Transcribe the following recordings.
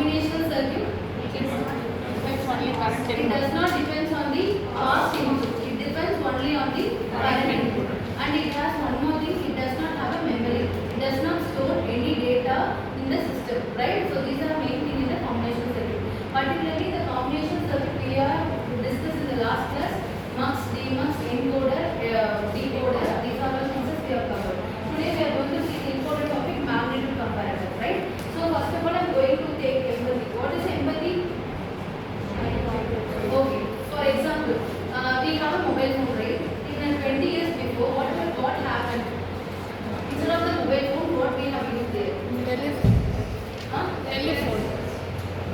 combinational circuit? It does not depend on the past input. It depends only on the current input. And it has one more thing. It does not have a memory. It does not store any data in the system, right? So these are main thing in the combinational circuit. Particularly the combinational circuit we have discussed in the last class. Mux, demux, encoder, decoder. These are the things we have covered. Today we are going to see the important topic, magnitude comparator, right? So first of all, I am going to take empathy. What is empathy? Okay. For example, we have a mobile phone, right? In 20 years before, what happened? Instead of the mobile phone, what we have used there? Telephone. Telephone.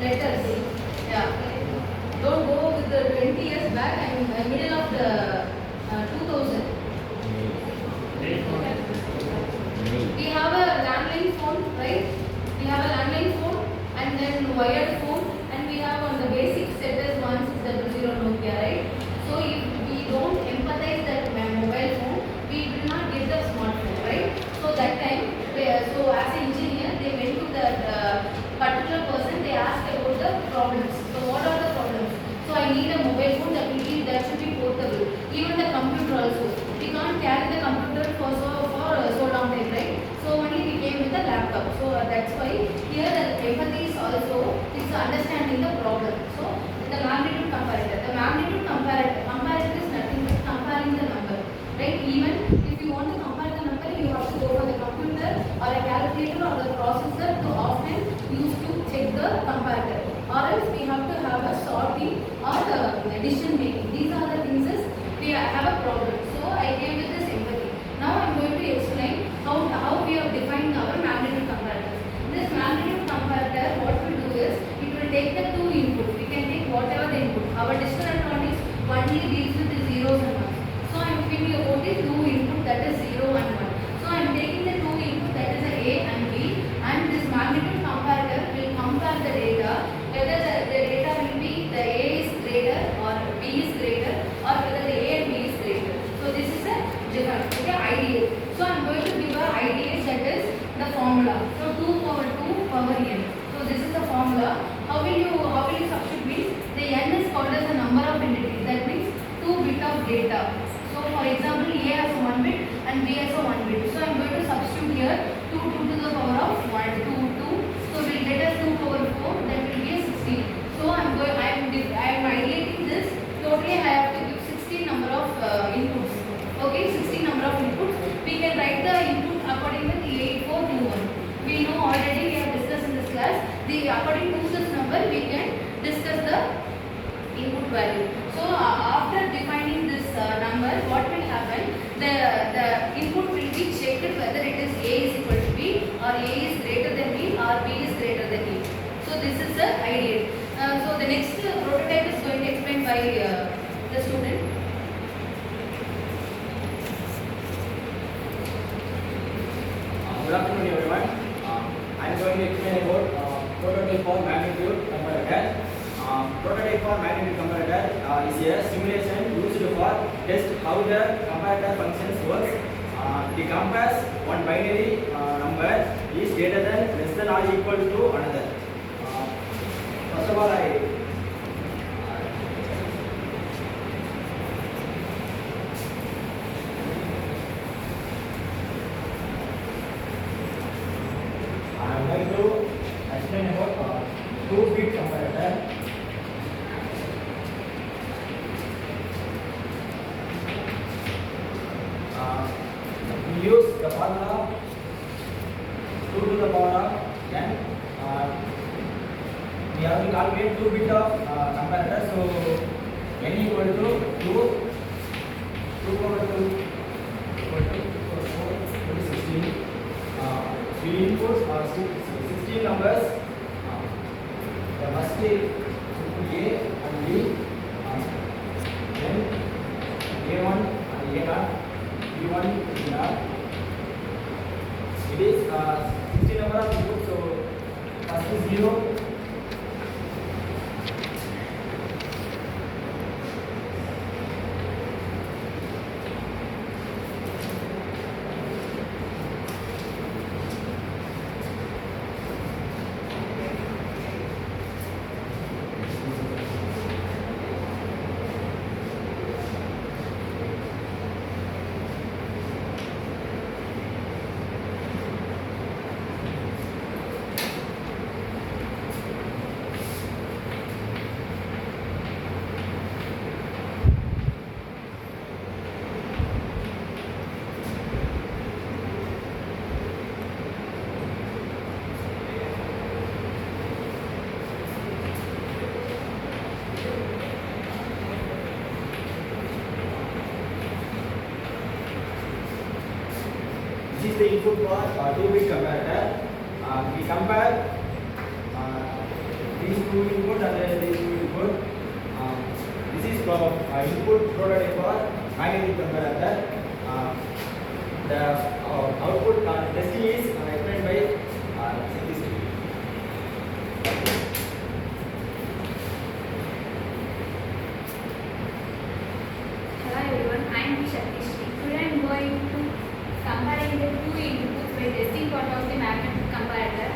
Letters. Yeah. Don't go with the 20 years back. I'm in the middle of the 2000. We have a landline phone, right? We have a landline phone and then wired phone, and we have on the basic set as 1600 Nokia, right? So if we don't empathize that mobile phone, we will not get the smartphone, right? So that time, so as an engineer, they went to that particular person. They asked about the problems. So what are the problems? So I need a mobile phone that should be portable. Even the computer also. We can't carry the computer for so long time, right? So only we came with the laptop. So that's why here the empathy is also understanding the problem. So the magnitude comparator. The magnitude comparator is nothing but comparing the number, right? Even if you want to compare the number, you have to go for the computer or a calculator or the processor to often use to check the comparator. Or else we have to have a sorting or decision making. These are the things is we have a problem. So I came with this empathy. Now I am going to explain how we have defined our magnitude comparator. This magnitude comparator, what we do is, it will take the two inputs. We can take whatever the input. Our digital electronics only deals with the zeros and ones. So I am speaking about the two input, that is 0 and 1. So I am taking the two input, that is A and B, and this magnitude comparator will compare the data, whether the data will be the A is greater or B is greater, or whether the A and B is greater. So this is a different, okay, ideal. So I am going to give a ideal, that is the formula. So 2 power 2 power n. So this is the formula. How will you substitute means the n is called as the number of entities. That means 2 bit of data. So for example, A has 1 bit and B has a 1 bit. So I am going to substitute here 2 to the power of 1 2 2. So we will get as 2 power 4. That will be a 16. So I am ideating this. Totally I have to give 16 number of inputs. Okay, 16 number of inputs. We can write the input according to the 8421. We know already, we have discussed in this class. According to this number, we can discuss the input value. So after defining this number, what will happen? The input will be checked whether it is A is equal to B, or A is greater than B, or B is greater than A. So this is the ideal. So the next prototype is going to explain by the student. Good afternoon, everyone. I am going to explain about prototype for magnitude comparator. Prototype for magnitude comparator is a simulation used for test how the comparator functions works. It compares one binary number is greater than, less than, or equal to another. First of all, I am going to explain about 2-bit comparator. We use the formula 2 to the power of n. We have to calculate 2-bit of comparator. So n equal to 2 power 2 equal to 4 16. We input 16 numbers. The first is A and B, then A1 and A0, B1 and B0. It is 16 number of inputs. So first is 0. the input for 2-bit comparator. We compare these two input and then these two input. This is from input prototype for Magnitude Comparator. The output testing is explained by this. Hello everyone, I am Shakti. Today I am going to comparing the two inputs by testing part of the magnetic comparator.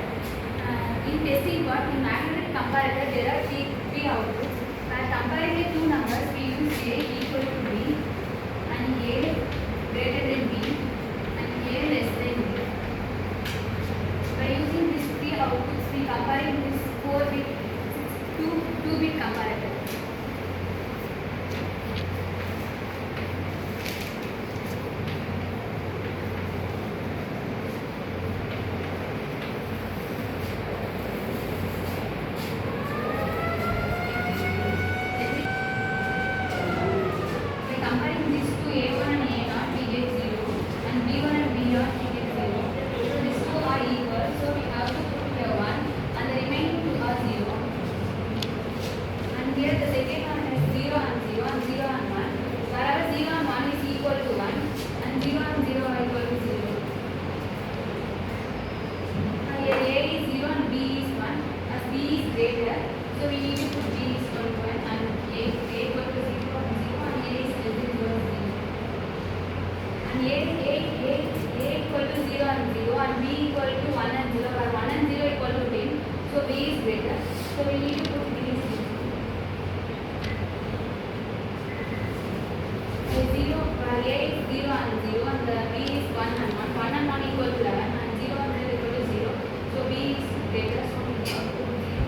In testing part, in magnetic comparator there are three outputs. By comparing the two numbers, we use A equal to B and A greater than B and A less than B. By using these three outputs, we comparing this 4-bit 2-bit comparator. Comparing these two A1 and A0, we get 0 and B1 and B0, we get 0. So these two are equal, so we have to put here 1 and the remaining two are 0. And here the second one is 0 and 0 and 0 and 1. Wherever 0 and 1 is equal to 1 and 0 and 0 are equal to 0. Now here A is 0 and B is 1. As B is greater, so we need to put B is equal to 1 and A equal to 0 and 0 and A is less than 0 and 0. And A equal to 0 and 0 and B equal to 1 and 0, where 1 and 0 equal to 10, so B is greater, so we need to put B is 0. A is 0 and 0 and B is 1 and 1, 1 and 1 equal to 11 and 0 and 0 equal to 0, so B is greater, so we have to put 0.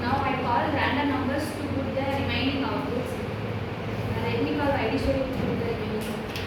Now I call random numbers to put the remaining outputs. Let me call addition to put the remaining outputs.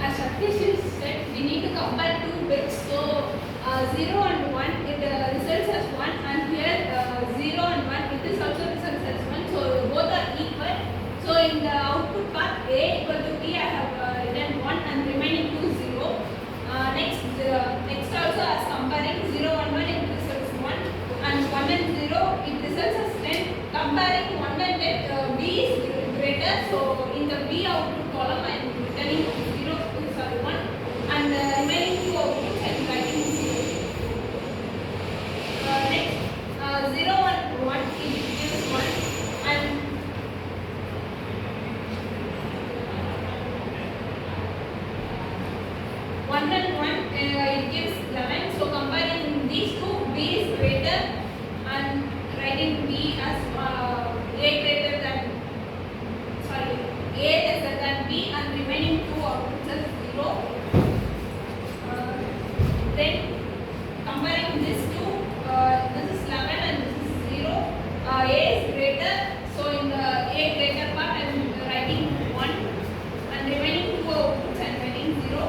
As Shakti said, we need to compare two bits. So 0 and 1, it results as 1, and here 0 and 1, it is also results as 1. So both are equal. So in the output part, A equal to B, I have written 1 and remaining 2 0. Next also as comparing 0 and 1, it results 1, and 1 and 0, it results as 10. Comparing 1 and 10, B is greater. So in the B output column, I am returning 1 and remaining two outputs I am writing 0. Next 0 and 1, it gives 1 and 1 and 1, it gives 11. So comparing these two, B is greater and writing B as A lesser than B and remaining two outputs as 0. Then comparing these two, this is 11 and this is 0. A is greater, so in the A greater part I am writing 1 and remaining two outputs I am writing 0.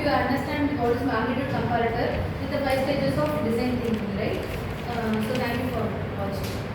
you understand what is magnitude comparator with the 5 stages of design thinking, right? So thank you for watching.